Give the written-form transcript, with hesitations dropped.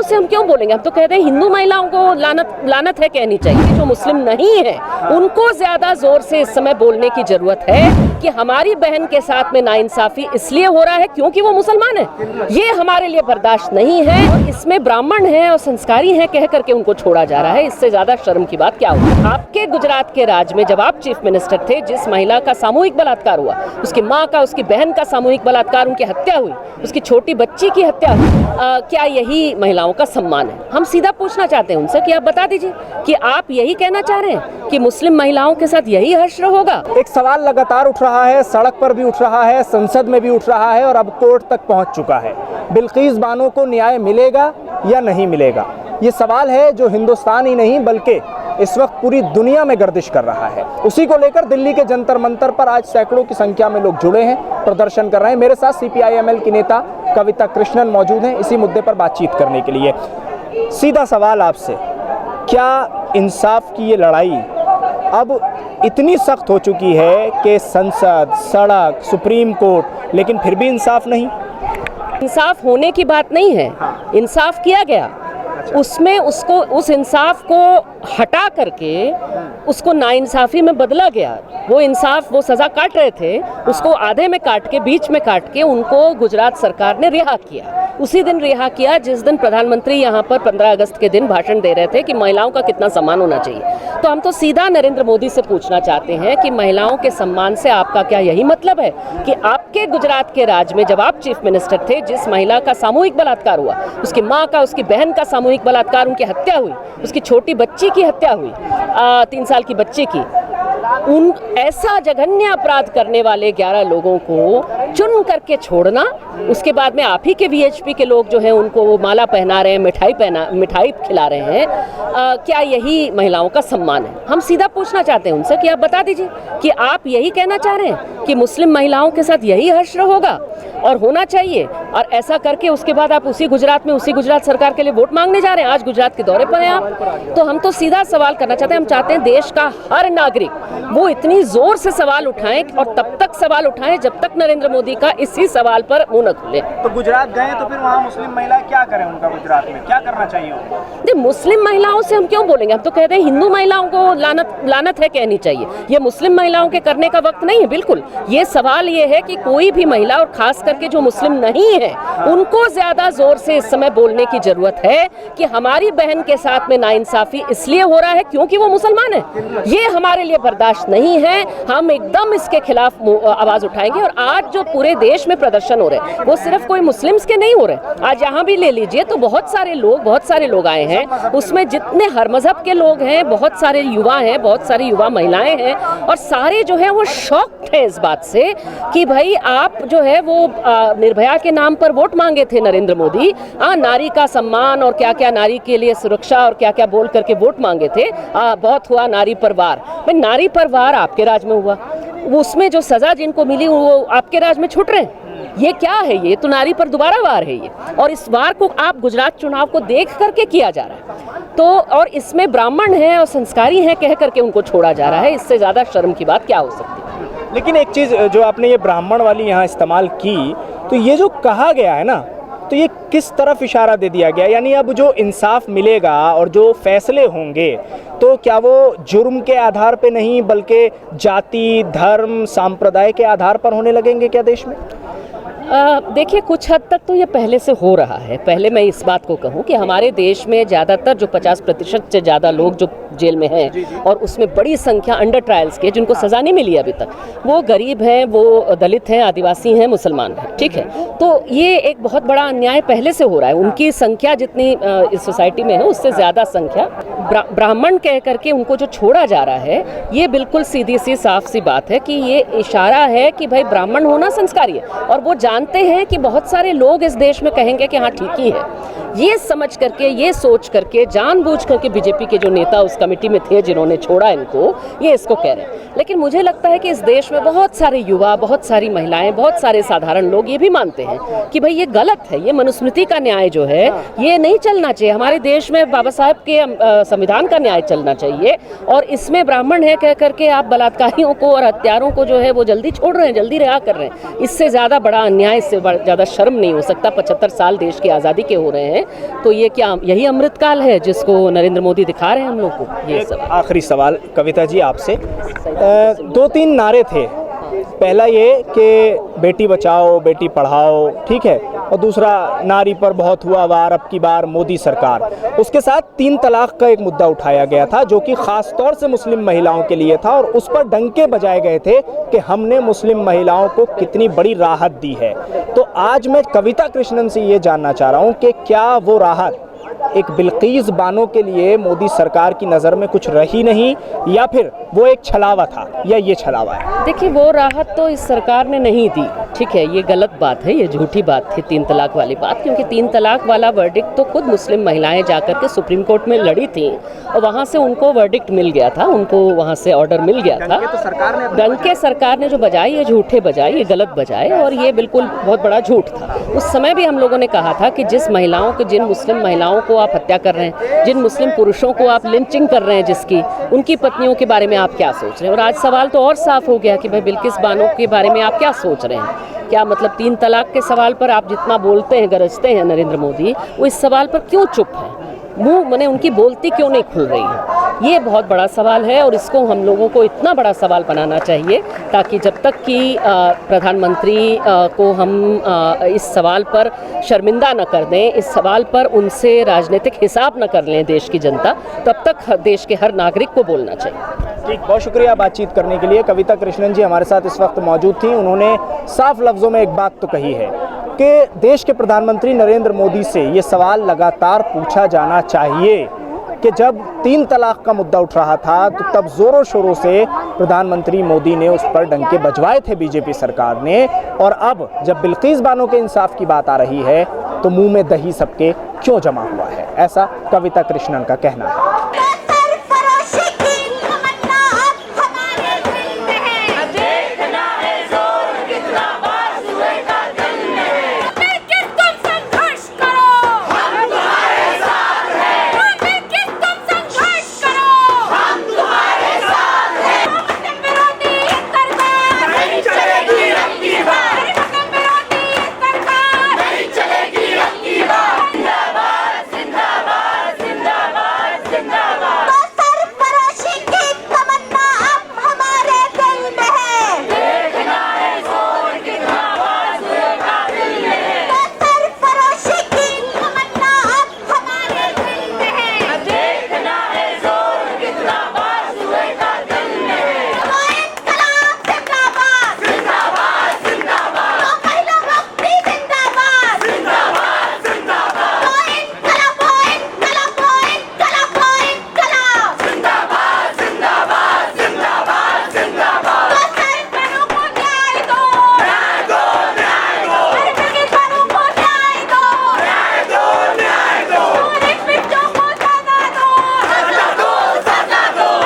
से हम क्यों बोलेंगे? हम तो कह रहे हैं हिंदू महिलाओं को लानत है कहनी चाहिए। जो मुस्लिम नहीं है उनको ज्यादा जोर से इस समय बोलने की जरूरत है कि हमारी बहन के साथ में नाइंसाफी इसलिए हो रहा है क्योंकि वो मुसलमान है। ये हमारे लिए बर्दाश्त नहीं है। और इसमें ब्राह्मण है और संस्कारी है कह करके उनको छोड़ा जा रहा है। इससे ज्यादा शर्म की बात क्या होगी? आपके गुजरात के राज में जब आप चीफ मिनिस्टर थे, जिस महिला का सामूहिक बलात्कार हुआ, उसकी माँ का, उसकी बहन का सामूहिक बलात्कार, उनकी हत्या हुई, उसकी छोटी बच्ची की हत्या हुई, क्या यही महिलाओं का सम्मान है? हम सीधा पूछना चाहते हैं उनसे कि आप बता दीजिए कि आप यही कहना चाह रहे हैं कि मुस्लिम महिलाओं के साथ यही हश्र होगा? एक सवाल लगातार उठ रहा है, सड़क पर भी उठ रहा है, संसद में भी उठ रहा है और अब कोर्ट तक पहुंच चुका है। बिल्किस बानो को न्याय मिलेगा या नहीं मिलेगा? ये सवाल है जो हिंदुस्तान ही नहीं बल्कि इस वक्त पूरी दुनिया में गर्दिश कर रहा है। उसी को लेकर दिल्ली के जंतर मंतर पर आज सैकड़ों की संख्या में लोग जुड़े हैं, प्रदर्शन कर रहे हैं। मेरे साथ CPI-ML की नेता कविता कृष्णन मौजूद हैं इसी मुद्दे पर बातचीत करने के लिए। सीधा सवाल आपसे, क्या इंसाफ की ये लड़ाई अब इतनी सख्त हो चुकी है कि संसद, सड़क, सुप्रीम कोर्ट, लेकिन फिर भी इंसाफ नहीं? इंसाफ होने की बात नहीं है, इंसाफ किया गया, उसमें उसको उस इंसाफ को हटा करके उसको नाइंसाफी में बदला गया। वो इंसाफ, वो सज़ा काट रहे थे, उसको आधे में काट के, बीच में काट के उनको गुजरात सरकार ने रिहा किया। उसी दिन रिहा किया जिस दिन प्रधानमंत्री यहाँ पर 15 अगस्त के दिन भाषण दे रहे थे कि महिलाओं का कितना सम्मान होना चाहिए। तो हम तो सीधा नरेंद्र मोदी से पूछना चाहते हैं कि महिलाओं के सम्मान से आपका क्या यही मतलब है कि आपके गुजरात के राज में जब आप चीफ मिनिस्टर थे, जिस महिला का सामूहिक बलात्कार हुआ, उसकी माँ का, उसकी बहन का सामूहिक बलात्कार, उनकी हत्या हुई, उसकी छोटी बच्ची की हत्या हुई, 3 साल की बच्ची की, उन ऐसा जघन्य अपराध करने वाले 11 लोगों को चुन करके छोड़ना, उसके बाद में आप ही के VHP के लोग जो हैं उनको वो माला पहना रहे हैं, मिठाई खिला रहे हैं, क्या यही महिलाओं का सम्मान है? हम सीधा पूछना चाहते हैं उनसे कि आप बता दीजिए कि आप यही कहना चाह रहे हैं कि मुस्लिम महिलाओं के साथ यही हश्र होगा और होना चाहिए? और ऐसा करके उसके बाद आप उसी गुजरात में, उसी गुजरात सरकार के लिए वोट मांगने जा रहे हैं। आज गुजरात के दौरे पर हैं आप। तो हम तो सीधा सवाल करना चाहते हैं, हम चाहते हैं देश का हर नागरिक वो इतनी जोर से सवाल उठाएं और तब तक सवाल उठाएं जब तक नरेंद्र मोदी का इसी सवाल पर मुंह न खुले। तो गुजरात गए तो फिर वहाँ मुस्लिम महिलाएं क्या करें? उनका गुजरात में क्या करना चाहिए? देखिए, मुस्लिम महिलाओं से हम क्यों बोलेंगे? हम तो कह रहे हैं हिंदू महिलाओं को लानत है कहनी चाहिए। ये मुस्लिम महिलाओं के करने का वक्त नहीं है। बिल्कुल, ये सवाल ये है कि कोई भी महिला, और खास करके जो मुस्लिम नहीं है, उनको ज्यादा जोर से इस समय बोलने की जरूरत है कि हमारी बहन के साथ में नाइंसाफी इसलिए हो रहा है क्योंकि वो मुसलमान है। ये हमारे लिए बर्दाश्त नहीं है। हम एकदम इसके खिलाफ आवाज उठाएंगे। और आज जो पूरे देश में प्रदर्शन हो रहे हैं वो सिर्फ कोई मुस्लिम्स के नहीं हो रहे। आज यहाँ भी ले लीजिए तो बहुत सारे लोग आए हैं, उसमें जितने हर मजहब के लोग हैं, बहुत सारे युवा हैं, बहुत सारी युवा महिलाएं हैं, और सारे जो है वो शॉक्ड है इस बात से कि भाई आप जो है वो निर्भया के नाम पर वोट मांगे थे नरेंद्र मोदी, नारी का सम्मान और क्या क्या, नारी के लिए सुरक्षा और क्या क्या बोल करके वोट मांगे थे। बहुत हुआ नारी पर वार। भाई नारी पर वार आपके राज में हुआ, उसमें जो सजा जिनको मिली वो आपके राज में छूट रहे हैं। ये क्या है? ये तो नारी पर दोबारा वार है ये। और इस वार को आप गुजरात चुनाव को देख करके किया जा रहा है। तो और इसमें ब्राह्मण है और संस्कारी है कह करके उनको छोड़ा जा रहा है। इससे ज्यादा शर्म की बात क्या हो सकती है? लेकिन एक चीज़ जो आपने ये ब्राह्मण वाली यहाँ इस्तेमाल की, तो ये जो कहा गया है ना, तो ये किस तरफ इशारा दे दिया गया? यानी अब जो इंसाफ मिलेगा और जो फैसले होंगे तो क्या वो जुर्म के आधार पे नहीं बल्कि जाति, धर्म, संप्रदाय के आधार पर होने लगेंगे क्या देश में? देखिए, कुछ हद तक तो ये पहले से हो रहा है। पहले मैं इस बात को कहूँ कि हमारे देश में ज़्यादातर जो 50% से ज़्यादा लोग जो जेल में हैं और उसमें बड़ी संख्या अंडर ट्रायल्स के जिनको सज़ा नहीं मिली अभी तक, वो गरीब हैं, वो दलित हैं, आदिवासी हैं, मुसलमान हैं। ठीक है, तो ये एक बहुत बड़ा अन्याय पहले से हो रहा है। उनकी संख्या जितनी इस सोसाइटी में है उससे ज़्यादा संख्या ब्राह्मण कह करके उनको जो छोड़ा जा रहा है, ये बिल्कुल सीधी सी साफ सी बात है कि ये इशारा है कि भाई ब्राह्मण होना संस्कारी है। और वो जानते हैं कि बहुत सारे लोग इस देश में कहेंगे कि हाँ ठीक ही है। ये समझ करके, ये सोच करके, जानबूझ करके बीजेपी के जो नेता उस कमेटी में थे जिन्होंने छोड़ा इनको, ये इसको कह रहे हैं। लेकिन मुझे लगता है कि इस देश में बहुत सारे युवा, बहुत सारी महिलाएं, बहुत सारे साधारण लोग ये भी मानते हैं कि भाई ये गलत है, ये मनुस्मृति का न्याय जो है ये नहीं चलना चाहिए। हमारे देश में बाबा साहब के संविधान का न्याय चलना चाहिए। और इसमें ब्राह्मण है कह करके आप बलात्कारियों को और हत्यारों को जो है वो जल्दी छोड़ रहे हैं, जल्दी रिहा कर रहे हैं। इससे ज़्यादा बड़ा अन्याय, इससे ज़्यादा शर्म नहीं हो सकता। 75 साल देश की आज़ादी के हो रहे हैं में, तो ये क्या यही अमृतकाल है जिसको नरेंद्र मोदी दिखा रहे हैं हम लोग को? ये सब आखिरी सवाल कविता जी आपसे, 2-3 नारे थे। पहला ये कि बेटी बचाओ बेटी पढ़ाओ, ठीक है, और दूसरा नारी पर बहुत हुआ वार अब की बार मोदी सरकार। उसके साथ 3 तलाक का एक मुद्दा उठाया गया था जो कि ख़ास तौर से मुस्लिम महिलाओं के लिए था, और उस पर डंके बजाए गए थे कि हमने मुस्लिम महिलाओं को कितनी बड़ी राहत दी है। तो आज मैं कविता कृष्णन से ये जानना चाह रहा हूँ कि क्या वो राहत एक बिल्कीस बानो के लिए मोदी सरकार की नज़र में कुछ रही नहीं, या फिर वो एक छलावा था, या ये छलावा है? देखिए, वो राहत तो इस सरकार ने नहीं दी, ठीक है, ये गलत बात है, ये झूठी बात थी 3 तलाक वाली बात, क्योंकि 3 तलाक वाला वर्डिक्ट तो खुद मुस्लिम महिलाएं जाकर के सुप्रीम कोर्ट में लड़ी थी और वहाँ से उनको वर्डिक्ट मिल गया था, उनको वहाँ से ऑर्डर मिल गया था। डंके सरकार ने जो बजाए ये झूठे बजाए, ये गलत बजाए, और ये बिल्कुल बहुत बड़ा झूठ था। उस समय भी हम लोगों ने कहा था कि जिस महिलाओं को, जिन मुस्लिम महिलाओं को आप हत्या कर रहे हैं, जिन मुस्लिम पुरुषों को आप लिंचिंग कर रहे हैं, जिसकी उनकी पत्नियों के बारे में आप क्या सोच रहे हैं? और आज सवाल तो और साफ हो गया कि भाई बिल्किस बानो के बारे में आप क्या सोच रहे हैं? क्या मतलब 3 तलाक के सवाल पर आप जितना बोलते हैं, गरजते हैं नरेंद्र मोदी, वो इस सवाल पर क्यों चुप है? मुंह मने उनकी बोलती क्यों नहीं खुल रही है? ये बहुत बड़ा सवाल है, और इसको हम लोगों को इतना बड़ा सवाल बनाना चाहिए ताकि जब तक कि प्रधानमंत्री को हम इस सवाल पर शर्मिंदा न कर दें, इस सवाल पर उनसे राजनीतिक हिसाब न कर लें देश की जनता, तब तक देश के हर नागरिक को बोलना चाहिए। ठीक, बहुत शुक्रिया बातचीत करने के लिए। कविता कृष्णन जी हमारे साथ इस वक्त मौजूद थी। उन्होंने साफ लफ्ज़ों में एक बात तो कही है कि देश के प्रधानमंत्री नरेंद्र मोदी से ये सवाल लगातार पूछा जाना चाहिए कि जब 3 तलाक का मुद्दा उठ रहा था तो तब ज़ोरों शोरों से प्रधानमंत्री मोदी ने उस पर डंके बजवाए थे बीजेपी सरकार ने, और अब जब बिल्कीस बानो के इंसाफ की बात आ रही है तो मुंह में दही सबके क्यों जमा हुआ है, ऐसा कविता कृष्णन का कहना है।